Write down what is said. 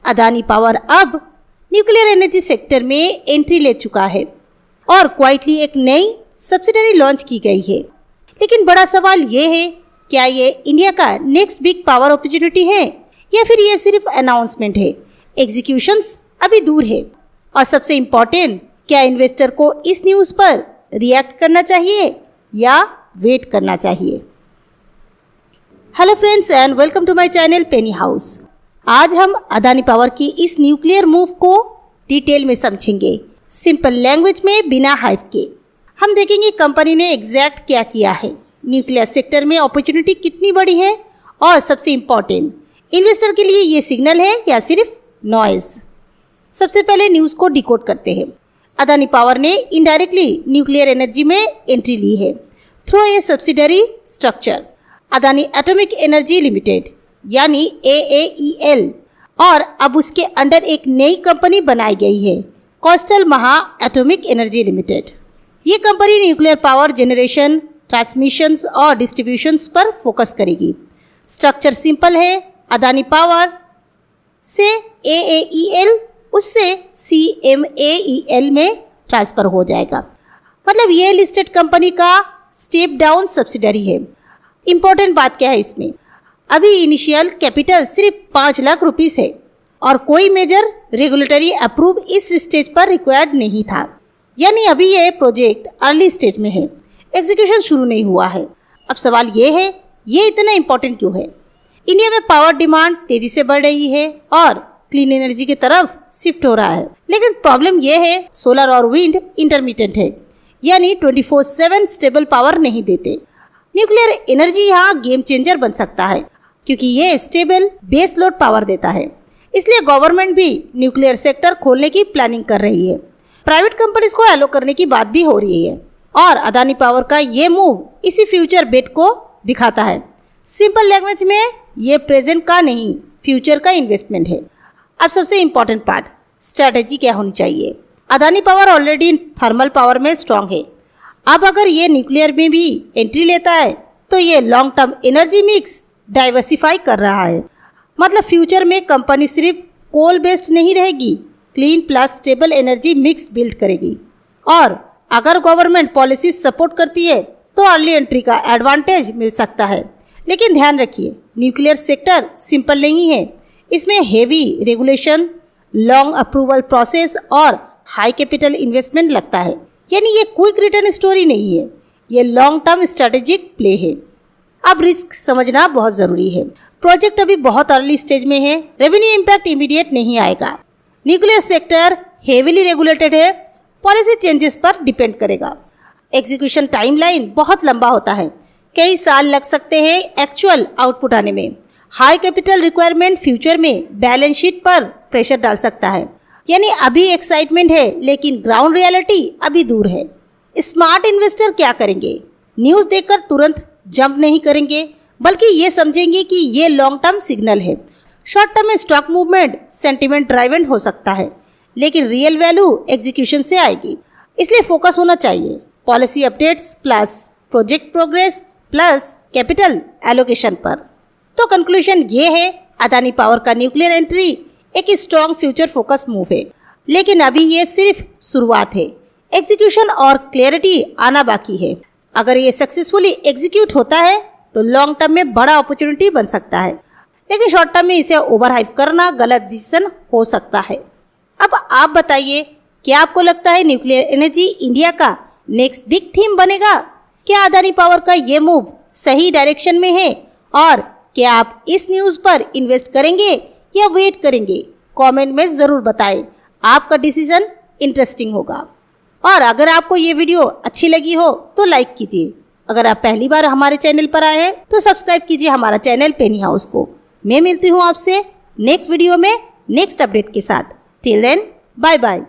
Adani power अब nuclear energy sector में entry ले चुका है और क्वाइटली एक नई सब्सिडरी लॉन्च की गई है। लेकिन बड़ा सवाल ये है, क्या ये इंडिया का नेक्स्ट बिग पावर अपॉर्चुनिटी है या फिर ये सिर्फ अनाउंसमेंट है? एग्जीक्यूशंस अभी दूर है। और सबसे इम्पोर्टेंट, क्या इन्वेस्टर को इस न्यूज़ पर रिएक्ट करना चाहिए या वेट करना चाहिए? Hello friends and welcome to my channel Penny house. आज हम अदानी पावर की इस न्यूक्लियर मूव को डिटेल में समझेंगे, सिंपल लैंग्वेज में, बिना हाइप के। हम देखेंगे कंपनी ने एग्जैक्ट क्या किया है, न्यूक्लियर सेक्टर में अपॉर्चुनिटी कितनी बड़ी है और सबसे इम्पोर्टेंट, इन्वेस्टर के लिए ये सिग्नल है या सिर्फ नॉइज। सबसे पहले न्यूज़ को डिकोड करते हैं। अदानी पावर ने इनडायरेक्टली न्यूक्लियर एनर्जी में एंट्री ली है through a subsidiary structure, Adani atomic energy limited यानी AAEL, और अब उसके अंडर एक नई कंपनी बनाई गई है, कोस्टल महा एटॉमिक एनर्जी लिमिटेड। ये company nuclear power generation, transmissions और डिस्ट्रीब्यूशंस पर फोकस करेगी। स्ट्रक्चर सिंपल है, अदानी पावर से AAEL उससे CMAEL में ट्रांसफर हो जाएगा। मतलब ये लिस्टेड कंपनी का स्टेप डाउन सब्सिडरी है। इम्पोर्टेंट बात क्या है इसमें, अभी इनिशियल कैपिटल सिर्फ 5 लाख रुपीस है और कोई मेजर रेगुलेटरी अप्रूव इस स्टेज पर रिक्वायर्ड नहीं था। यानी अभी ये प्रोजेक्ट अर्ली स्टेज में है, एग्जीक्यूशन शुरू नहीं हुआ है। अब सवाल ये है, ये इतना इम्पोर्टेंट क्यों है? इंडिया में पावर डिमांड तेजी से बढ़ रही है और क्लीन एनर्जी की तरफ शिफ्ट हो रहा है। लेकिन प्रॉब्लम ये है, सोलर और विंड इंटरमिटेंट है, यानी 24/7 स्टेबल पावर नहीं देते। न्यूक्लियर एनर्जी यहाँ गेम चेंजर बन सकता है क्योंकि ये स्टेबल बेस लोड पावर देता है। इसलिए गवर्नमेंट भी न्यूक्लियर सेक्टर खोलने की प्लानिंग कर रही है। प्राइवेट कंपनीज को एलो करने की बात भी हो रही है और अदानी पावर का ये मूव इसी फ्यूचर बेट को दिखाता है। सिंपल लैंग्वेज में ये प्रेजेंट का नहीं, फ्यूचर का इन्वेस्टमेंट है। अब सबसे इम्पोर्टेंट पार्ट, स्ट्रैटेजी क्या होनी चाहिए? Adani power already thermal power में स्ट्रांग है। अब अगर ये न्यूक्लियर में भी एंट्री लेता है तो ये long term energy mix diversify कर रहा है। मतलब फ्यूचर में कंपनी सिर्फ कोल बेस्ड नहीं रहेगी, clean plus stable energy mix build करेगी। और अगर गवर्नमेंट पॉलिसी सपोर्ट करती है तो अर्ली एंट्री का एडवांटेज मिल सकता है। लेकिन ध्यान रखिए, न्यूक्लियर सेक्टर सिंपल नहीं है। इसमें heavy regulation, long approval process और हाई कैपिटल इन्वेस्टमेंट लगता है। यानी ये क्विक रिटर्न स्टोरी नहीं है, ये लॉन्ग टर्म स्ट्रेटेजिक प्ले है। अब रिस्क समझना बहुत ज़रूरी है। प्रोजेक्ट अभी बहुत अर्ली स्टेज में है, रेवेन्यू इम्पैक्ट इमीडिएट नहीं आएगा। न्यूक्लियर सेक्टर हेवीली रेगुलेटेड है, पॉलिसी चेंजेस पर डिपेंड करेगा। एग्जीक्यूशन टाइमलाइन बहुत लंबा होता है, कई साल लग सकते हैं एक्चुअल आउटपुट आने में। हाई कैपिटल रिक्वायरमेंट फ्यूचर में बैलेंस शीट पर प्रेशर डाल सकता है। यानी अभी एक्साइटमेंट है लेकिन ग्राउंड रियलिटी अभी दूर है। स्मार्ट इन्वेस्टर क्या करेंगे? न्यूज़ देखकर तुरंत जंप नहीं करेंगे, बल्कि ये समझेंगे कि ये लॉन्ग टर्म सिग्नल है। शॉर्ट टर्म में स्टॉक मूवमेंट सेंटिमेंट ड्राइवन हो सकता है, लेकिन रियल वैल्यू एग्जीक्यूशन से आएगी। इसलिए फोकस होना चाहिए policy updates plus project progress plus capital allocation पर। तो कंक्लूजन ये है, अदानी पावर का न्यूक्लियर एंट्री एक स्ट्रॉन्ग फ्यूचर फोकस मूव है, लेकिन अभी ये सिर्फ शुरुआत है। एग्जीक्यूशन और क्लैरिटी आना बाकी है। अगर ये सक्सेसफुली एग्जीक्यूट होता है तो लॉन्ग टर्म में बड़ा अपॉर्चुनिटी बन सकता है, लेकिन शॉर्ट टर्म में इसे ओवर हाइप करना गलत डिसीजन हो सकता है। अब आप बताइए, क्या आपको लगता है न्यूक्लियर एनर्जी इंडिया का नेक्स्ट बिग थीम बनेगा? क्या अदानी पावर का ये मूव सही डायरेक्शन में है? और क्या आप इस न्यूज़ पर इन्वेस्ट करेंगे या वेट करेंगे? कमेंट में ज़रूर बताएं, आपका डिसीजन इंटरेस्टिंग होगा। और अगर आपको ये वीडियो अच्छी लगी हो तो लाइक कीजिए। अगर आप पहली बार हमारे चैनल पर आए हैं तो सब्सक्राइब कीजिए हमारा चैनल पेनी हाउस को। मैं मिलती हूँ आपसे नेक्स्ट वीडियो में नेक्स्ट अपडेट के साथ। Till then, bye bye.